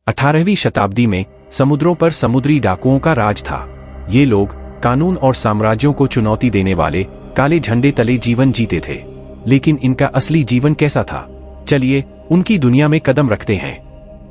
18वीं शताब्दी में समुद्रों पर समुद्री डाकुओं का राज था। ये लोग कानून और साम्राज्यों को चुनौती देने वाले काले झंडे तले जीवन जीते थे। लेकिन इनका असली जीवन कैसा था, चलिए उनकी दुनिया में कदम रखते हैं।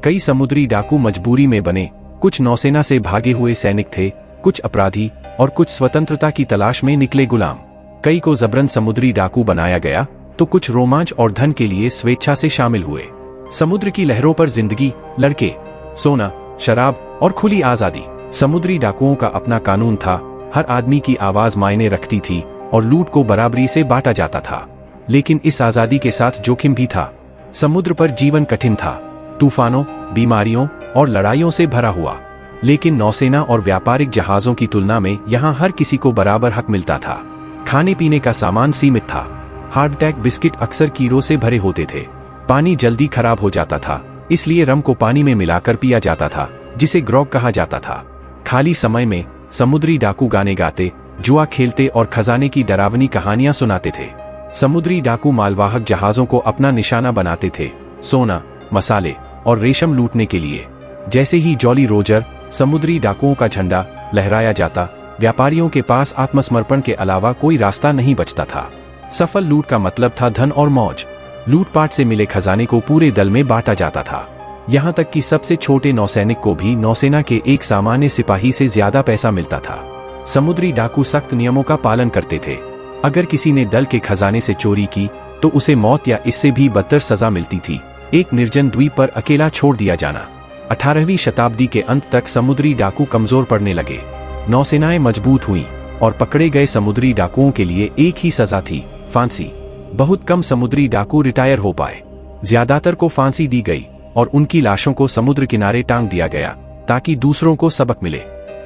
कई समुद्री डाकू मजबूरी में बने, कुछ नौसेना से भागे हुए सैनिक थे, कुछ अपराधी और कुछ स्वतंत्रता की तलाश में निकले गुलाम। कई को जबरन समुद्री डाकू बनाया गया तो कुछ रोमांच और धन के लिए स्वेच्छा से शामिल हुए। समुद्र की लहरों पर जिंदगी, लड़के, सोना, शराब और खुली आजादी। समुद्री डाकुओं का अपना कानून था, हर आदमी की आवाज मायने रखती थी और लूट को बराबरी से बांटा जाता था। लेकिन इस आजादी के साथ जोखिम भी था। समुद्र पर जीवन कठिन था, तूफानों, बीमारियों और लड़ाइयों से भरा हुआ। लेकिन नौसेना और व्यापारिक जहाजों की तुलना में यहाँ हर किसी को बराबर हक मिलता था। खाने पीने का सामान सीमित था। हार्डटैक बिस्किट अक्सर कीड़ों से भरे होते थे। पानी जल्दी खराब हो जाता था, इसलिए रम को पानी में मिलाकर पिया जाता था, जिसे ग्रॉग कहा जाता था। खाली समय में समुद्री डाकू गाने गाते, जुआ खेलते और खजाने की डरावनी कहानियां सुनाते थे। समुद्री डाकू मालवाहक जहाजों को अपना निशाना बनाते थे, सोना, मसाले और रेशम लूटने के लिए। जैसे ही जॉली रोजर समुद्री डाकुओं का झंडा लहराया जाता, व्यापारियों के पास आत्मसमर्पण के अलावा कोई रास्ता नहीं बचता था। सफल लूट का मतलब था धन और मौज। लूटपाट से मिले खजाने को पूरे दल में बांटा जाता था। यहाँ तक कि सबसे छोटे नौसैनिक को भी नौसेना के एक सामान्य सिपाही से ज्यादा पैसा मिलता था। समुद्री डाकू सख्त नियमों का पालन करते थे। अगर किसी ने दल के खजाने से चोरी की तो उसे मौत या इससे भी बदतर सजा मिलती थी, एक निर्जन द्वीप पर अकेला छोड़ दिया जाना। 18वीं शताब्दी के अंत तक समुद्री डाकू कमजोर पड़ने लगे। नौसेनाएं मजबूत हुईं और पकड़े गए समुद्री डाकुओं के लिए एक ही सजा थी, फांसी। बहुत कम समुद्री डाकू रिटायर हो पाए। ज्यादातर को फांसी दी गई और उनकी लाशों को समुद्र किनारे टांग दिया गया ताकि दूसरों को सबक मिले।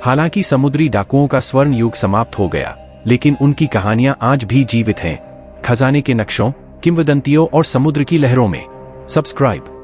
हालांकि समुद्री डाकुओं का स्वर्ण युग समाप्त हो गया, लेकिन उनकी कहानियां आज भी जीवित हैं, खजाने के नक्शों, किंवदंतियों और समुद्र की लहरों में। सब्सक्राइब